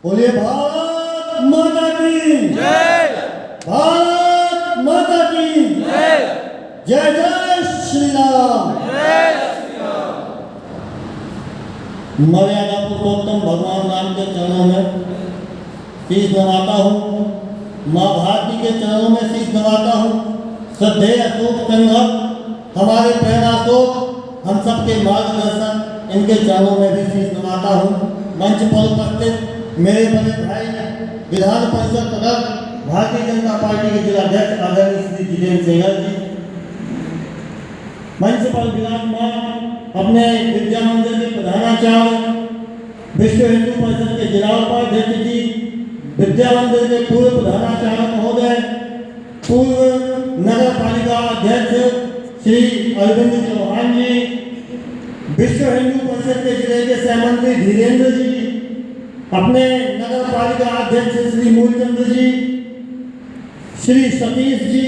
बोलिए भारत माता की जय। भारत माता की जय। जय जय श्री राम। जय श्री राम। मर्यादा पुरुषोत्तम भगवान राम के चरणों में शीश नवाता हूँ। माँ भारती के चरणों में शीश नवाता हूँ। श्रद्धेय अशोक संघ हमारे प्रेरणा अशोक हम सबके मार्गदर्शक इनके चरणों में भी शीश नवाता हूँ। मंच पर उपस्थित मेरे बड़े भाई विधान परिषद सदस्य भारतीय जनता पार्टी के जिलाध्यक्ष आदरणीय श्री जितेंद्र सिंह जी, मंच पर विराजमान अपने विद्या मंदिर के प्रधानाचार्य विश्व हिंदू परिषद के जिला उपाध्यक्ष जी, विद्या मंदिर के पूर्व प्रधानाचार्य महोदय, पूर्व नगर पालिका अध्यक्ष श्री अरविंद चौहान जी, विश्व हिंदू परिषद के जिले के सहमंत्री धीरेन्द्र जी, अपने नगर पालिका अध्यक्ष श्री मूलचंद्र जी, श्री सतीश जी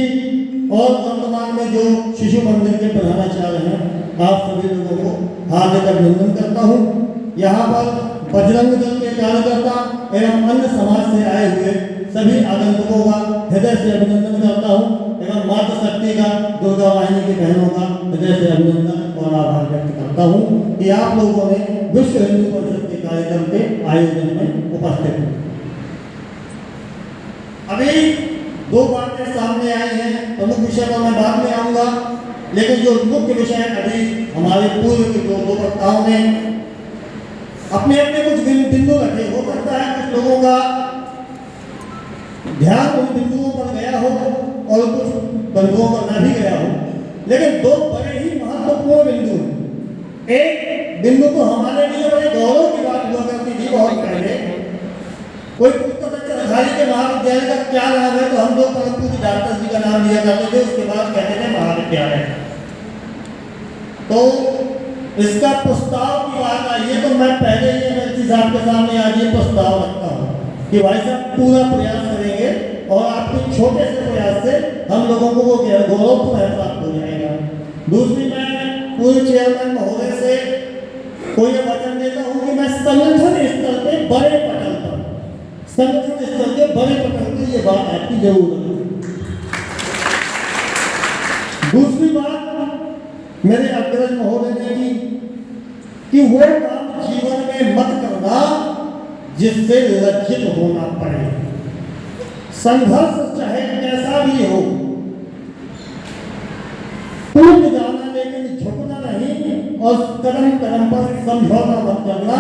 और वर्तमान में जो शिशु मंदिर के प्रधानाचार्य हैं, आप सभी लोगों को हार्दिक अभिनंदन करता हूँ। यहाँ पर बजरंग दल के कार्यकर्ता एवं अन्य समाज से आए हुए सभी आगंतुकों का हृदय से अभिनंदन करता हूँ एवं मातृशक्ति का, दुर्गा वाहिनी की बहनों का हृदय से अभिनंदन और आभार व्यक्त करता हूँ कि आप लोगों ने विश्व हिंदू परिषद के कार्यक्रम के आयोजन में उपस्थित हैं। अभी दो बातें सामने आई हैं, प्रमुख विषय पर मैं बाद में आऊंगा, लेकिन जो मुख्य विषय अभी हमारे पूर्व के दो वक्ताओं ने अपने अपने कुछ बिंदु रखे, हो सकता है कुछ लोगों का ध्यान उन बिंदुओं पर गया हो और कुछ बिंदुओं पर न भी गया हो, लेकिन दो बड़े ही महत्वपूर्ण बिंदु हैं। एक बिंदु तो हमारे लिए बड़े गौरव की बात हुआ करती थी बहुत पहले, कोई पूछता था चरखारी के महाविद्यालय का क्या नाम है तो हम लोग परम पूज्य डॉक्टर जी का नाम लिया करते थे, उसके बाद कहते थे महाविद्यालय। तो इसका प्रस्ताव की बात आई है तो मैं पहले ही एमएलसी साहब के सामने आज ये प्रस्ताव रखता हूँ कि भाई साहब पूरा प्रयास करेंगे और आपके छोटे से प्रयास से हम लोगों को वो गौरव तो प्राप्त हो जाएगा। दूसरी, मैं पूर्व चेयरमैन महोदय से कोई ये वचन देता हूँ कि मैं संगठन स्तर पे बड़े पटल पर, संगठन स्तर के बड़े पटल पर ये बात आपकी जरूर है। दूसरी बात मेरे अग्रज महोदय ने की कि वो काम जीवन में मत करना जिससे लज्जित होना पड़े। संघर्ष चाहे कैसा भी हो, टूट जाना लेकिन झुकना नहीं और कदम कदम पर समझौता मत करना,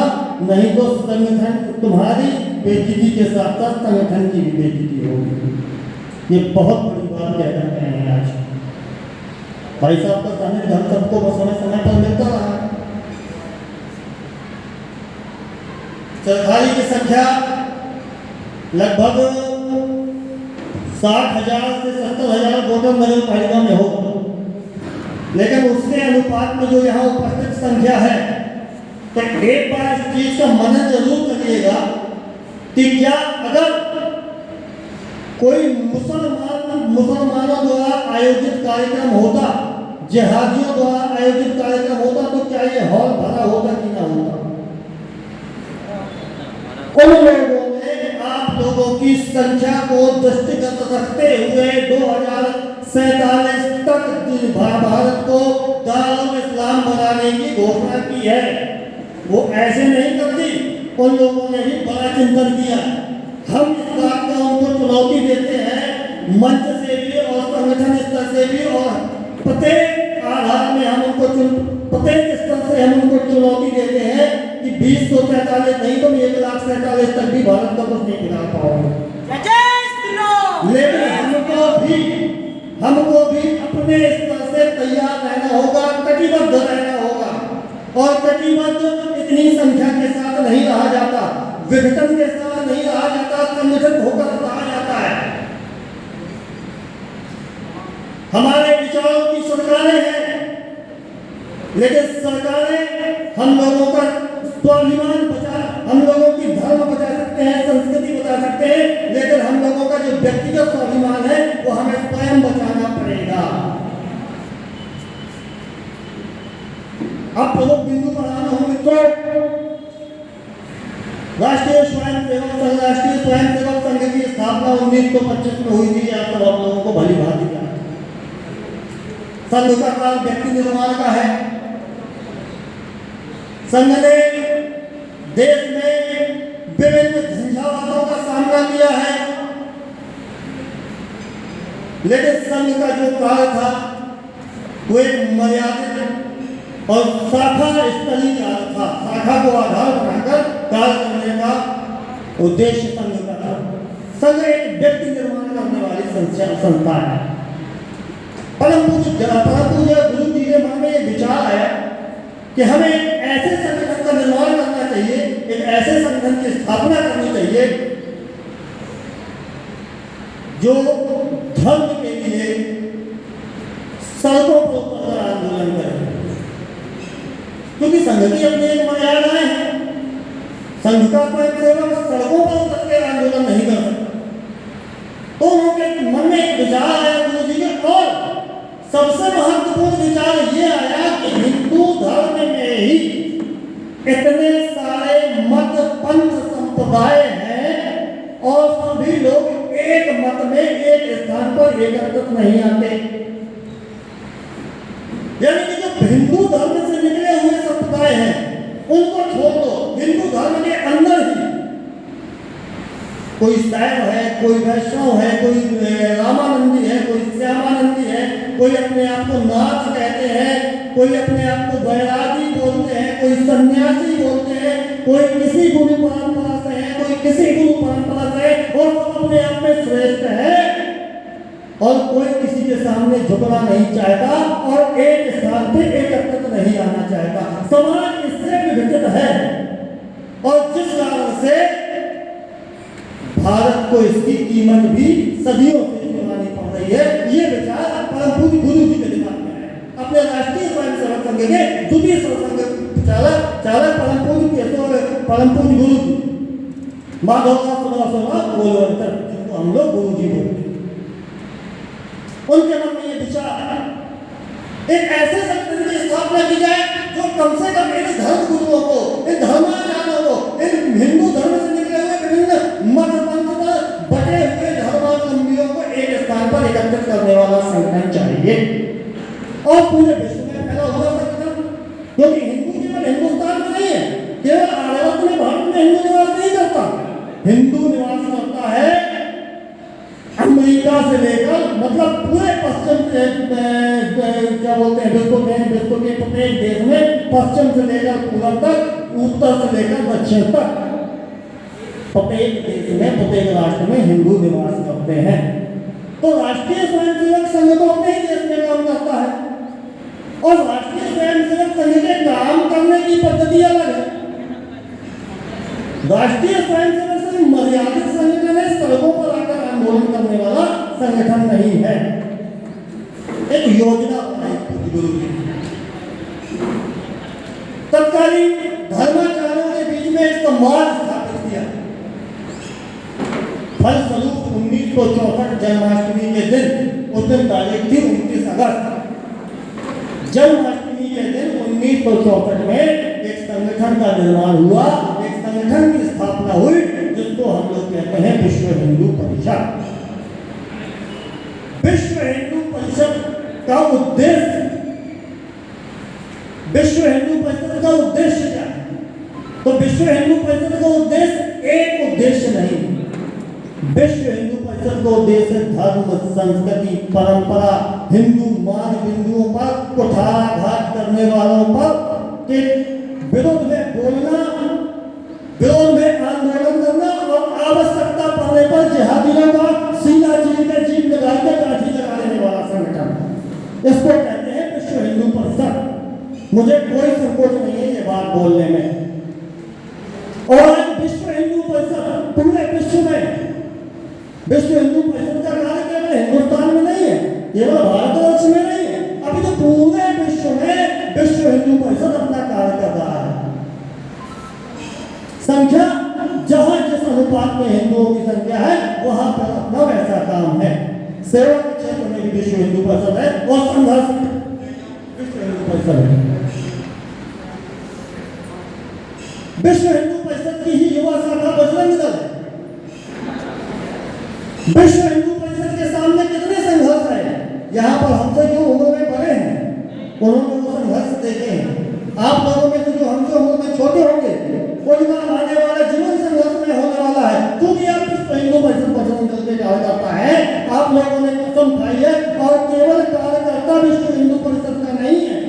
नहीं तो संगठन तुम्हारी बेइज्जती के साथ साथ संगठन की भी बेइज्जती होगी। ये बहुत बड़ी बात कह रहे हैं आज भाई साहब का सानिध्य हम सबको समय समय पर मिलता रहा। सरकारी की संख्या लगभग 60,000 से 70,000 वोटर नगर पालिका में हो, लेकिन उसके अनुपात में जो यहाँ उपस्थित संख्या है, तो एक बार इस चीज का मनन जरूर करिएगा कि क्या अगर कोई मुसलमानों द्वारा आयोजित कार्यक्रम होता, जिहादियों द्वारा आयोजित कार्यक्रम होता, तो क्या ये हॉल भरा होता कि ना होता? उन लोगों ने आप लोगों की संख्या को दृष्टिगत रखते हुए 2047 तक भारत को दारुल इस्लाम बनाने की घोषणा की है। वो ऐसे नहीं करती, उन लोगों ने भी बड़ा चिंतन किया। हम इस बात का उनको चुनौती देते हैं, मंच से भी और संगठन स्तर से भी, और प्रत्येक आधार में हम उनको प्रत्येक स्तर से हम उनको चुनौती देते हैं कि 2043 नहीं तो 1,47,000 तक भी भारत का कुछ नहीं गिरा पाओगे। लेकिन हमको भी अपने स्तर से तैयार रहना होगा, कटिबद्ध रहना होगा, और कटिबद्ध इतनी संख्या के साथ नहीं रहा जाता, विघटन के साथ नहीं रहा जाता, संगठन होकर रहा जाता है। हमारे विचारों की सरकारें हैं, लेकिन सरकारें हम लोगों का स्वाभिमान बचा, हम लोगों की धर्म बचा सकते हैं, संस्कृति बचा सकते हैं, लेकिन हम लोगों का जो व्यक्तिगत स्वाभिमान है वो हमें स्वयं बचाना पड़ेगा। अब प्रमुख बिंदु पर आना हूं मित्रों, राष्ट्रीय स्वयंसेवक संघ 1925 में हुई थी, आप लोगों को भली भांति याद है। संघ का काम व्यक्ति निर्माण का है। संघ ने देश में विभिन्न झंझावातों का सामना किया है, लेकिन संघ का जो कार्य था वो एक मर्यादित और शाखा स्तरीय कार्य था। शाखा को आधार बनाकर कार्य करने का उद्देश्य संघ का था। संघ एक व्यक्ति निर्माण करने वाली संस्था है। परम पूज्य गुरु जी के मन में ये विचार आया कि हमें ऐसे संगठन का निर्माण करना चाहिए, एक ऐसे संगठन की स्थापना करनी चाहिए जो धर्म के लिए सड़कों पर उतरकर आंदोलन करे, क्योंकि संघ की अपनी एक मर्यादाएं हैं। संघ का स्वयंसेवक सड़कों पर उतरकर आंदोलन नहीं कर सकता। तो उनके मन में एक विचार आया गुरु जी के, और सबसे महत्वपूर्ण विचार ये आया कि हिंदू धर्म में ही इतने सारे मत पंथ संप्रदाय हैं और सभी लोग एक मत में एक स्थान पर एकत्रित नहीं आते। यानी कि जो हिंदू धर्म से निकले हुए संप्रदाय हैं उनको छोड़ दो। हिंदू धर्म के अंदर ही कोई शैव है, कोई वैष्णव है, कोई रामानंदी है, कोई श्यामानंदी है, कोई अपने आप को नाथ कहते हैं, कोई अपने आप को बैरागी बोलते हैं, कोई सन्यासी बोलते हैं, कोई किसी गुरु परंपरा से है, कोई किसी गुरु परंपरा से, और सब अपने आप में श्रेष्ठ है, और कोई किसी के सामने झुकना नहीं चाहता और एक स्थान पे एकत्रित नहीं आना चाहता। समाज इससे विघटित है और जिस कारण से भारत को इसकी कीमत भी सदियों से चुकानी पड़ रही है। ये विचार परम पूज्य गुरु जी के दिमाग में है। अपने राष्ट्रीय स्वयंसेवक संघ के द्वितीय सरसंघ चालक परम पूज्य गुरु जी माधवदास गोलवंतर, जिनको हम लोग गुरु जी बोलते हैं, उनके मन में ये विचार एक ऐसे संगठन की स्थापना की जाए जो कम से कम इन धर्म गुरुओं को, इन धर्माचार्यों को, इन हिंदू धर्म से निकले हुए विभिन्न मत पंथ पर बटे हुए धर्मावलंबियों को एक स्थान पर एकत्रित करने वाला संगठन चाहिए और पूरे विश्व में फैला हुआ संगठन, क्योंकि हिंदू केवल हिंदुस्तान में नहीं है, केवल आर्यवर्त में भारत में हिंदू निवास नहीं करता। हिंदू निवास करता है अमेरिका से लेकर, मतलब पूरे पश्चिम क्या बोलते हैं विश्व के प्रत्येक देश में, पश्चिम से लेकर पूर्व तक, उत्तर से लेकर दक्षिण तक, प्रत्येक देश में, प्रत्येक राष्ट्र में हिंदू निवास करते हैं। तो राष्ट्रीय स्वयंसेवक संघ तो अपने ही देश में काम करता है और राष्ट्रीय स्वयंसेवक संघ के काम करने की पद्धति अलग है। राष्ट्रीय स्वयंसेवक संघ मर्यादित संगठन है, सड़कों पर आकर आंदोलन करने वाला संगठन नहीं है। एक योजना बनाई गुरु जी, तत्कालीन धर्माचार्यों के बीच में एक संवाद स्थापित किया। फलस्वरूप 1964 जन्माष्टमी के दिन, उस दिन तारीख थी 29 अगस्त, जन्माष्टमी के दिन 1964 में एक संगठन का निर्माण हुआ, एक संगठन की स्थापना हुई जिसको हम लोग कहते हैं विश्व हिंदू परिषद। विश्व हिंदू परिषद का उद्देश्य, विश्व हिंदू परिषद का उद्देश्य क्या है? तो विश्व हिंदू परिषद का उद्देश्य एक उद्देश्य नहीं, विश्व हिंदू परिषद का उद्देश्य धर्म, संस्कृति, परंपरा, हिंदू मान बिंदुओं पर कुठाराघात करने वालों पर के विरोध में बोलना, विरोध में आंदोलन करना और आवश्यकता पड़ने पर जिहादियों का सीना चीर के जीप लगा के लाठी लगा देने वाला संगठन, इसको कहते हैं विश्व हिंदू परिषद। मुझे कोई संकोच नहीं है ये बात बोलने में। और आज विश्व हिंदू परिषद पूरे विश्व में, विश्व हिंदू परिषद का कार्य केवल हिंदुस्तान में नहीं है, केवल भारतवर्ष में नहीं है, अभी तो पूरे विश्व में विश्व हिंदू परिषद अपना कार्य कर रहा है। संख्या जहां जिस अनुपात में हिंदुओं की संख्या है वहां पर अपना वैसा काम है। सेवा के क्षेत्र में भी विश्व हिंदू परिषद है और संघर्ष विश्व हिंदू परिषद है। विश्व हिंदू परिषद की ही युवा शाखा बजरंग दल है। विश्व हिंदू परिषद के सामने कितने संघर्ष है। यहाँ पर हमसे जो उम्र में बड़े हैं उन्होंने वो संघर्ष देखे हैं। आप लोगों में से जो हमसे उम्र में छोटे होंगे उनका आने वाला जीवन संघर्ष में होने वाला है, क्योंकि आप विश्व हिंदू परिषद बजरंग दल के कार्यकर्ता है। आप लोगों ने कसम खाई है और केवल कार्यकर्ता विश्व हिंदू परिषद का नहीं है,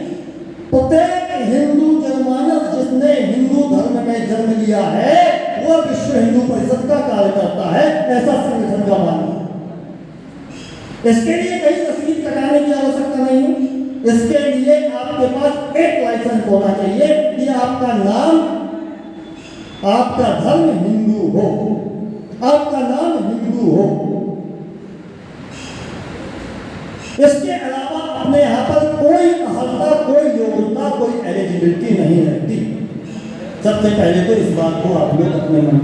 प्रत्येक हिंदू जनमानस जिसने हिंदू धर्म में जन्म लिया है वह विश्व हिंदू परिषद का कार्यकर्ता है, ऐसा संगठन का मानना। इसके लिए कहीं रसीद कटाने की आवश्यकता नहीं है। इसके लिए आपके पास एक लाइसेंस होना चाहिए कि आपका नाम, आपका धर्म हिंदू हो, आपका नाम हिंदू हो। इसके अलावा अपने यहाँ पर कोई अहलता, कोई योग्यता, कोई एलिजिबिलिटी नहीं रहती। सबसे पहले तो इस बात को आप लोग अपने मन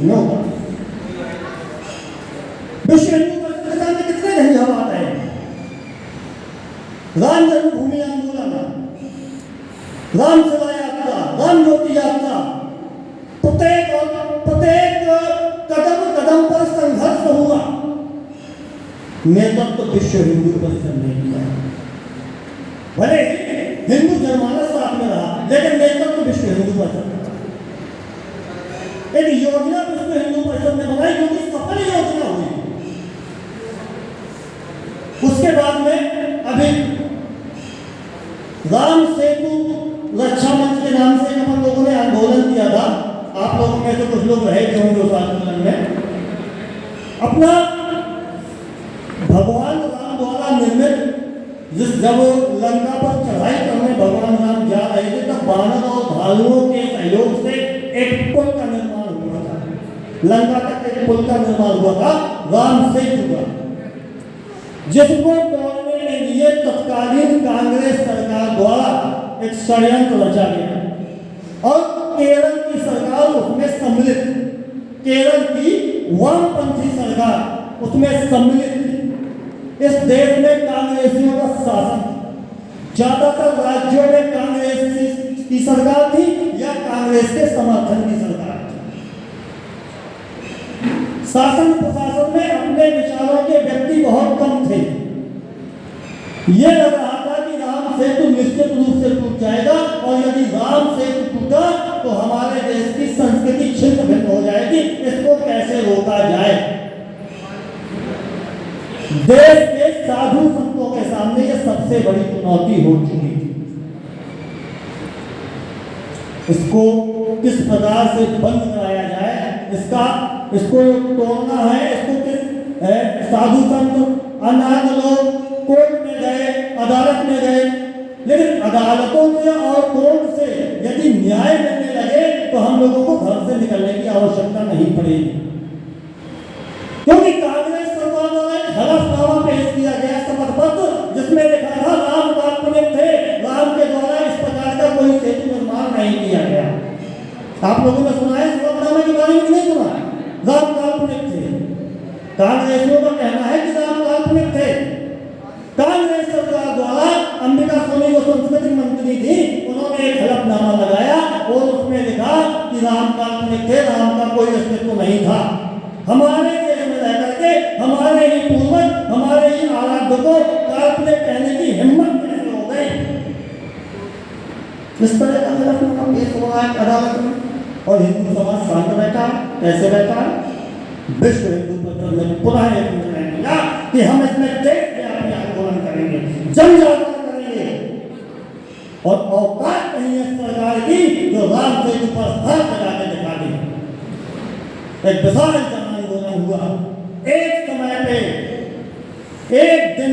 में होगा। विश्व हिंदू परिषद में कितने नहीं हम आते हैं। राम जन्मभूमि आंदोलन, राम सेवा यात्रा, राम ज्योति यात्रा, प्रत्येक कदम कदम पर संघर्ष हुआ। नेतृत्व तो विश्व हिंदू परिषद ने किया। भले हिंदू जनमानस साथ में रहा, लेकिन नेतृत्व तो विश्व हिंदू परिषद। एक योजना विश्व हिंदू परिषद ने बनाई जो कि सफल योजना हुई। उसके बाद में अभी राम सेतु रक्षा मंच के नाम से हम लोगों ने आंदोलन किया था। आप लोगों में से कुछ लोग रहे थे होंगे उस आंदोलन में। अपना भगवान राम द्वारा निर्मित जब लंका पर चढ़ाई करने भगवान राम जा रहे थे तब बानर और भालुओं के सहयोग से एक पुल का निर्माण हुआ था। लंका तक एक पुल का निर्माण हुआ था, राम सेतु का, जिसको तोड़ने के लिए तत्कालीन कांग्रेस सरकार द्वारा एक षड्यंत्र रचा गया और केरल की सरकार उसमें सम्मिलित, केरल की वामपंथी सरकार उसमें सम्मिलित थी। इस देश में कांग्रेसियों का शासन, ज्यादातर राज्यों में कांग्रेस की सरकार थी या कांग्रेस के समर्थन की सरकार थी। शासन प्रशासन में अपने विचारों के व्यक्ति बहुत कम थे। ये लग रहा था कि राम सेतु निश्चित रूप से टूट जाएगा और यदि राम सेतु टूटा तो हमारे देश की संस्कृति छिन्न भिन्न हो जाएगी। इसको कैसे रोका जाए। देश के साधु संतों के सामने ये सबसे बड़ी चुनौती हो चुकी थी। इसको किस प्रकार से बंद कराया जाए, इसको तोड़ना है। इसको किस साधु संत अनाथ लोग कोर्ट में गए, अदालत में गए, लेकिन अदालतों से और कोर्ट से यदि न्याय मिलने लगे तो हम लोगों को घर से निकलने की आवश्यकता नहीं पड़ेगी, क्योंकि कांग्रेस सरकार द्वारा एक हलफनामा पेश किया गया, शपथ पत्र, जिसमें लिखा था राम काल्पनिक थे, राम के द्वारा इस प्रकार का कोई सेतु निर्माण नहीं किया गया। आप लोगों ने सुना है शपथनामे के बारे में? नहीं सुना। राम काल्पनिक थे। कांग्रेसियों का कहना है कि राम काल्पनिक थे। कांग्रेस सरकार द्वारा अंबिका सोनी जो संस्कृति मंत्री थी, उन्होंने एक हलफनामा लगाया और उसमें लिखा कि राम काल्पनिक थे, राम का कोई अस्तित्व नहीं था। हमारे देश में रह करके हमारे ही पूर्वज, हमारे ही आराध्य को काल्पनिक कहने की हिम्मत कैसे हो गई। इस तरह का हलफनामा पेश हुआ है अदालत में और हिंदू समाज शांत बैठा। कैसे बैठा? विश्व हिंदू परिषद ने पुनः एक निर्णय लिया कि हम इसमें देशव्यापी आंदोलन करेंगे, जन जागरण करेंगे और औकात नहीं है सरकार की जो राम सेतु पर हाथ लगा के दिखा दे। एक विशाल जन आंदोलन हुआ। एक समय पे, एक दिन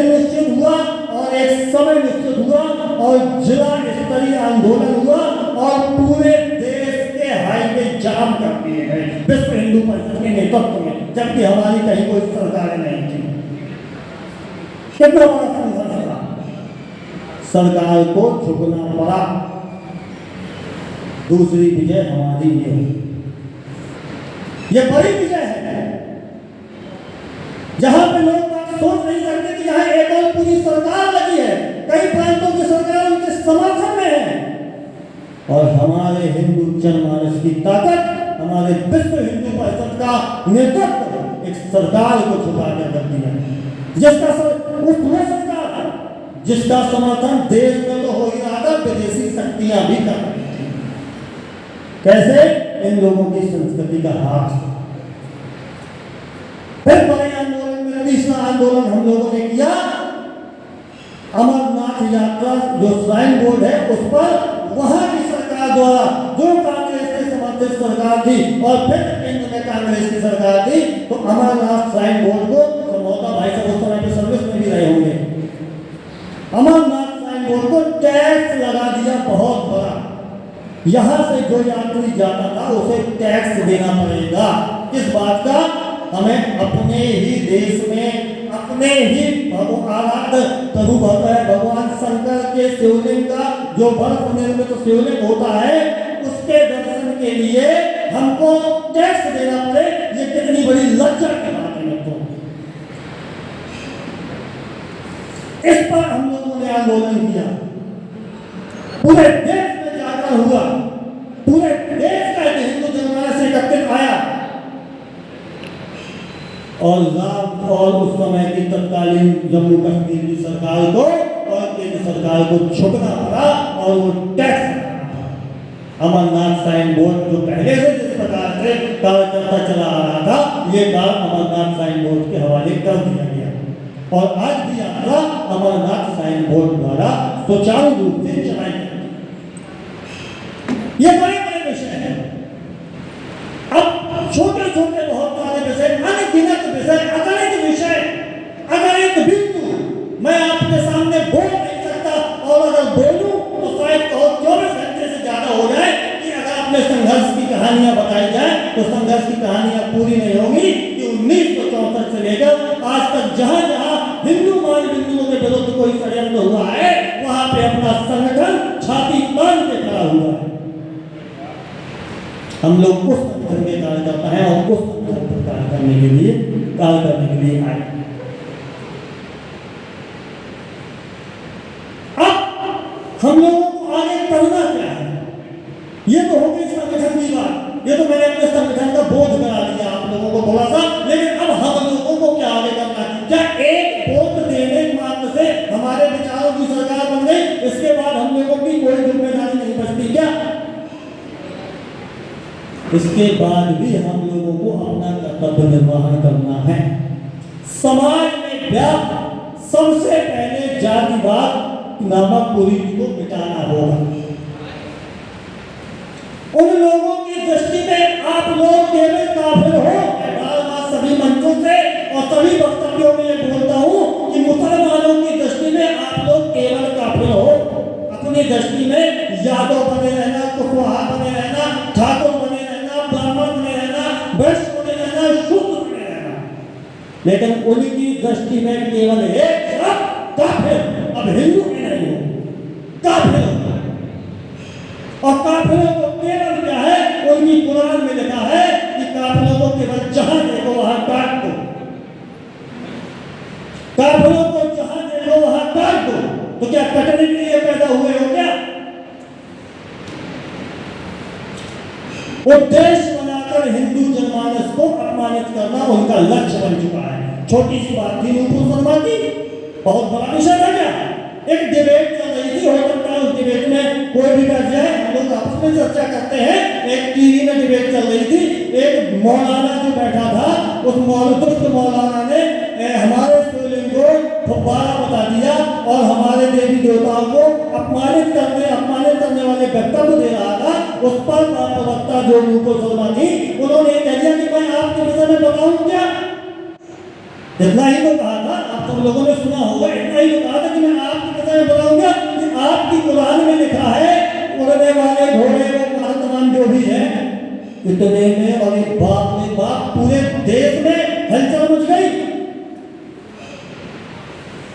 निश्चित हुआ और एक समय निश्चित हुआ और जिला स्तरीय आंदोलन हुआ और पूरे देश के हाईवे जाम कर दिए गए विश्व हिंदू परिषद के नेतृत्व में, जबकि हमारी कहीं कोई सरकार नहीं थी। कितना बड़ा संघर्ष था। सरकार को झुकना पड़ा। दूसरी विजय हमारी ये हुई। ये बड़ी विजय है जहां पे लोग सोच नहीं सकते कि यहाँ एक और पूरी सरकार लगी है, कई प्रांतों की सरकार उनके समर्थन में है और हमारे हिंदू जनमानस की ताकत, हमारे विश्व हिंदू परिषद का नेतृत्व एक सरकार को छुपा कर रख दिया, वो सरकार जिसका समर्थन देश में तो हो ही रहा था, विदेशी शक्तियां भी कर रही थी। कैसे? इन लोगों की संस्कृति का हाथ। फिर बड़े आंदोलन में तीसरा आंदोलन हम लोगों ने किया, अमरनाथ यात्रा जो श्राइन बोर्ड है उस पर वहां की सरकार द्वारा, जो कांग्रेस के समर्थित सरकार थी और फिर केंद्र में कांग्रेस की सरकार थी, तो अमरनाथ श्राइन बोर्ड को, संभवतः भाई साहब उस समय पे सर्विस में भी रहे होंगे, अमरनाथ श्राइन बोर्ड को टैक्स लगा दिया बहुत बड़ा। यहां से जो यात्री जाता था उसे टैक्स देना पड़ेगा। इस बात का हमें अपने ही देश में अपने ही प्रभु भगवान शंकर के शिवलिंग का जो बर्फ निर्मित शिवलिंग होता है उसके दर्शन के लिए हमको टैक्स देना पड़े, ये कितनी बड़ी लज्जा की बात है। तो इस पर हम लोगों ने आंदोलन किया, पूरे देश में जागरण हुआ, पूरे देश का हिंदू जनमानस से एकत्रित आया और उस समय की तत्कालीन जम्मू कश्मीर की सरकार को और केंद्र सरकार को झुकना पड़ा और वो टैक्स अमरनाथ श्राइन बोर्ड जो पहले से जिस प्रकार से कार्य करता चला आ रहा था, ये कार्य अमरनाथ श्राइन बोर्ड के हवाले कर दिया गया और आज भी यात्रा अमरनाथ श्राइन बोर्ड द्वारा सुचारू रूप से चलाई जाती है। ये बड़े बड़े विषय हैं। अब छोटे छोटे बहुत सारे विषय, अनगिनत विषय, अगणित विषय, अगणित बिंदु मैं आपके सामने बोल नहीं सकता, और अगर बोलूं तो शायद 24 घंटे से ज्यादा हो जाए कि अगर आपने संघर्ष की कहानियां बताई जाए तो संघर्ष की कहानियां पूरी नहीं होंगी कि 1964 से लेकर आज तक जहां जहां हिंदू मान बिंदुओं के विरुद्ध कोई षड्यंत्र हुआ है वहां पे अपना संगठन छाती तान के खड़ा हुआ है। हम लोग उस संगठन के कार्यकर्ता हैं और उस संगठन पर कार्य करने के लिए आए। अब हम लोगों को आगे करना क्या है? ये तो हो गई संगठन की बात, ये तो मैंने अपने संगठन का बोध करा दिया आप लोगों को थोड़ा सा, लेकिन अब हम लोगों को क्या आगे करना है? क्या एक वोट देने मात्र से हमारे विचारों की सरकार बन गई, इसके बाद हम लोगों की कोई जिम्मेदारी नहीं बचती क्या? इसके बाद भी हम लोगों को अपना कर्तव्य निर्वहन करना है। समाज में व्याप्त सबसे पहले जातिवाद नामक कुरीति को मिटाना होगा। उन लोगों की दृष्टि में आप लोग केवल काफिर हो। बार-बार सभी मंचों से और सभी वक्तव्यों में ये बोलता हूँ कि मुसलमानों की दृष्टि में आप लोग केवल काफिर हो। अपनी दृष्टि में यादव बने रहना, कुशवाहा बने रहना, ठाकुर बने रहना, ब्राह्मण बने रहना, वैश्य बने रहना, शूद्र बने रहना, लेकिन उनकी दृष्टि में केवल एक काफिर। अब हिंदू भी नहीं हो, काफिर हो। और काफिरों को केवल क्या है? उनकी कुरान में लिखा है कि काफिरों को केवल जहां देखो वहां काट दो, काफिरों को जहां देखो वहां काट दो। तो क्या कटने के लिए पैदा हुए हो क्या? उद्देश्य बनाकर हिंदू जनमानस को अपमानित करना उनका लक्ष्य बन चुका है। छोटी सी बात थी नूपुर शर्मा की, बहुत बड़ा विषय था क्या? एक डिबेट चल रही थी, हो सकता है उस डिबेट में कोई भी बैठ जाए, हम लोग आपस में चर्चा करते हैं। एक टीवी में डिबेट चल रही थी, एक मौलाना जो बैठा था उस मौलाना ने हमारे शिवलिंग को फुब्बारा बता दिया और हमारे देवी देवताओं को अपमानित करने वाले वक्तव्य दे रहा था। उस पर प्रवक्ता जो नूपुर शर्मा थी, उन्होंने कह दिया कि मैं आपके विषय में बताऊं क्या? इतना ही तो कहा था, आप सब लोगों ने सुना होगा, इतना ही तो कहा था कि मैं आपके विषय में बताऊंगा कि आपकी कुरान में लिखा है उड़ने वाले घोड़े वो तमाम जो भी है, इतने में और एक बाप ने बाप पूरे देश में हलचल मच गई।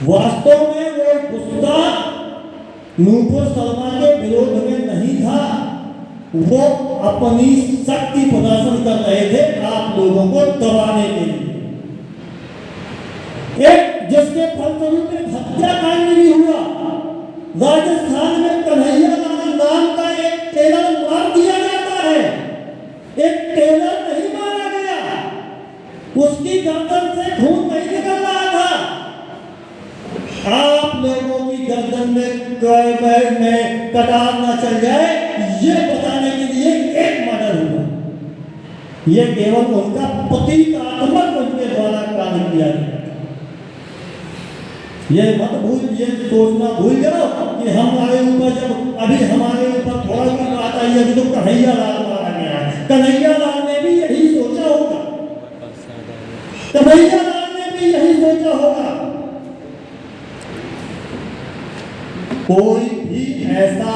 वास्तव में वो गुस्सा नूपुर शर्मा के विरोध में नहीं था, वो अपनी शक्ति प्रदर्शन कर रहे थे आप लोगों को दबाने के लिए। एक जिसके फलस्वरूप हत्याकांड भी हुआ। राजस्थान में कन्हैया लाल नाम का एक टेलर मार दिया जाता है। एक टेलर नहीं मारा गया, उसकी गर्दन से खून नहीं निकल रहा था। आप लोगों की गर्दन में कटार न चल जाए ये बताने के लिए एक मर्डर हुआ। ये केवल उनका प्रतीकात्मक उनके द्वारा कार्य किया गया। ये मत भूल, ये सोचना भूल जाओ कि हमारे ऊपर जब अभी हमारे ऊपर थोड़ा भी बात आई है तो कन्हैया लाल मारा गया है। कन्हैया लाल ने भी यही सोचा होगा, कन्हैया लाल ने भी यही सोचा होगा। कोई भी ऐसा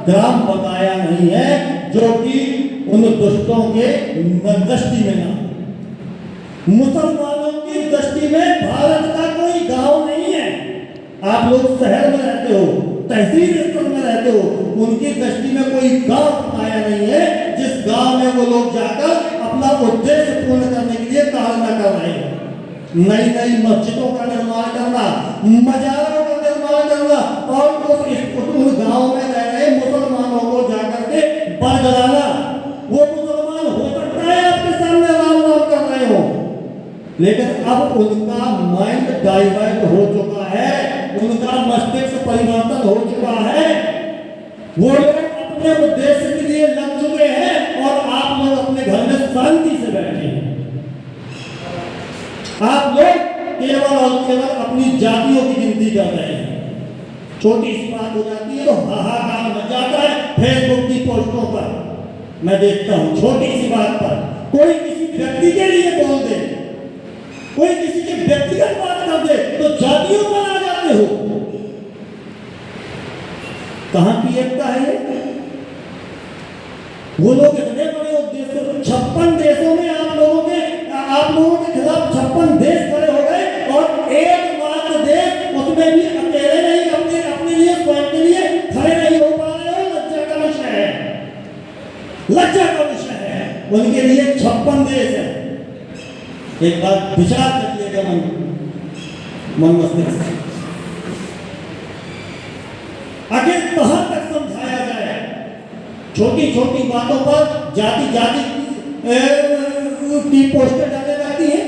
ग्राम बकाया नहीं है जो कि उन दुष्टों के दृष्टि में ना, मुसलमानों की दृष्टि में भारत का कोई गांव नहीं है। आप लोग शहर में रहते हो, तहसील स्तर में रहते हो, उनकी दृष्टि में कोई गांव बकाया नहीं है जिस गांव में वो लोग जाकर अपना उद्देश्य पूर्ण करने के लिए कार्य कर रहे हैं। नई नई मस्जिदों का निर्माण करना, मजारों का निर्माण करना और उन गांव में रह रहे मुसलमानों को जाकर के बरगलाना। वो मुसलमान हो सकता है आपके सामने राम राम कर रहे हो, लेकिन अब उनका माइंड डाइवर्ट हो चुका है, उनका मस्तिष्क परिवर्तन हो चुका है। वो लोग अपने उद्देश्य के लिए लग चुके हैं और आप लोग अपने घर में शांति से बैठे हैं। आप लोग केवल और केवल अपनी जातियों की गिनती कर रहे हैं। छोटी सी बात हो जाती है तो हाहाकार मच जाता है फेसबुक की पोस्टों पर। मैं देखता हूं छोटी सी बात पर कोई किसी व्यक्ति के लिए बोल दे, कोई किसी के व्यक्तिगत बात कर दे तो जातियों पर आ जाते हो। कहां की एकता है? वो लोग इतने बड़े उद्देश्य 56 देशों में आप लोगों के खिलाफ 56 देश खड़े हो गए और एकमात्र देश उसमें भी अकेले नहीं अपने लिए स्वयं के लिए खड़े नहीं हो पा रहे हो। लज्जा का विषय है, लज्जा का विषय है। उनके लिए 56 देश है। एक बात विचार करिएगा मन मस्तिष्क, आखिर कहां तक समझाया जाए? छोटी छोटी बातों पर जाति जाति की पोस्टर डाले जाती है।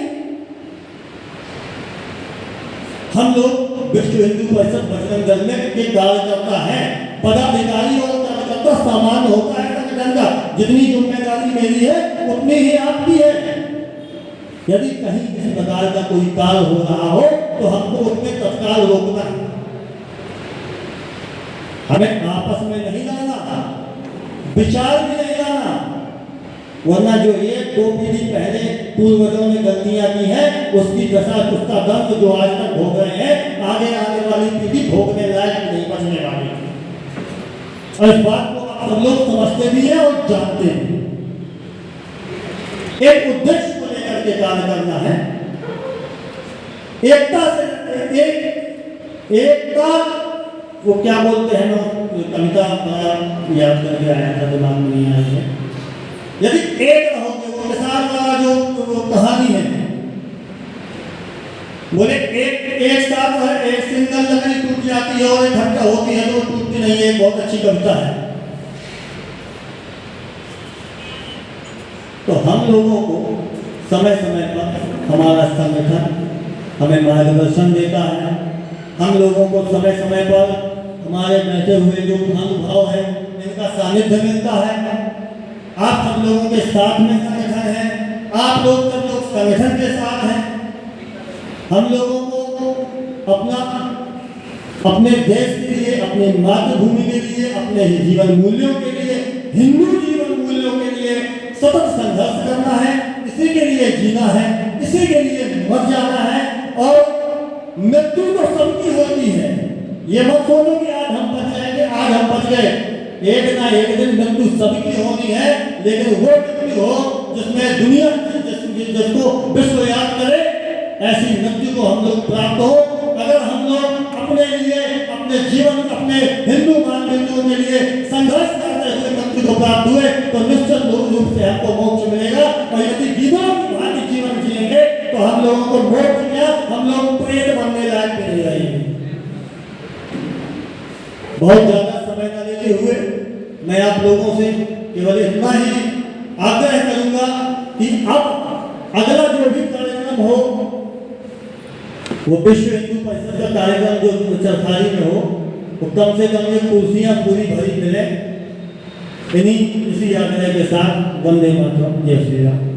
हम लोग विश्व हिंदू परिषद बजरंग दल में के कार्यकर्ता है, पदाधिकारी और कार्यकर्ता सामान होता है संगठन का। जितनी जिम्मेदारी मेरी है उतनी ही आपकी है। यदि कहीं किसी प्रकार का कोई कार्य हो रहा हो तो हमको उसमें तत्काल रोकना है। हमें आपस में नहीं लाना, विचार भी नहीं लाना, वरना जो एक दो पीढ़ी पहले पूर्वजों ने गलतियां की हैं उसकी दशा उसका दर्द जो आज तक भोग रहे हैं आगे आने वाली पीढ़ी भोगने लायक नहीं बचने वाली। और इस बात को आप सब लोग समझते भी हैं और जानते हैं। एक उद्देश्य को लेकर के कार्य करना है, एकता से एकता वो क्या बोलते हैं ना, कविता याद करके आया था, दिमाग में नहीं आई है। यदि एक रहोगे, वो मिसाल वाला जो कहानी है, बोले एक साथ है, एक सिंगल लकड़ी टूट जाती है और इकट्ठा होती है तो टूटती नहीं है। बहुत अच्छी कविता है। तो हम लोगों को समय समय पर हमारा संगठन हमें मार्गदर्शन देता है। हम लोगों को समय समय पर हमारे बैठे हुए जो अनुभव है इनका सानिध्य मिलता है। आप सब लोगों के साथ में संगठन है, आप लोग सब लोग संगठन के साथ हैं। हम लोगों को अपने देश के लिए, अपने मातृभूमि के लिए, अपने जीवन मूल्यों के लिए, हिंदू जीवन मूल्यों के लिए सतत संघर्ष करना है। इसी के लिए जीना है, इसी के लिए मर जाना है। और मृत्यु तो सबकी होती है। ये मत सोचो कि आज हम बच जाएंगे, आज हम बच गए। एक ना एक दिन मृत्यु सबकी होनी है, लेकिन वो मृत्यु हो जिसमें दुनिया जिसको विश्व याद करे, ऐसी मृत्यु को हम लोग प्राप्त हो। अगर हम लोग अपने लिए, अपने जीवन, अपने हिंदू मानदंडों के लिए संघर्ष करते हुए मृत्यु को प्राप्त हुए तो निश्चित रूप से हमको मोक्ष मिलेगा। और यदि विधवा की भांति जीवन जिएंगे तो हम लोगों को मोक्ष मिला, हम लोग प्रेत बनने लायक भी नहीं रहेंगे। बहुत ज्यादा समय न लेते हुए मैं आप लोगों से केवल इतना ही आग्रह करूंगा कि अब अगला जो भी कार्यक्रम वो विश्व हिंदू परिषद का कार्यक्रम जो सरकारी में हो, तो कम से कम ये कुर्सियां पूरी भरी मिले। इसी आग्रह के साथ वंदे मातरम, जय श्री राम।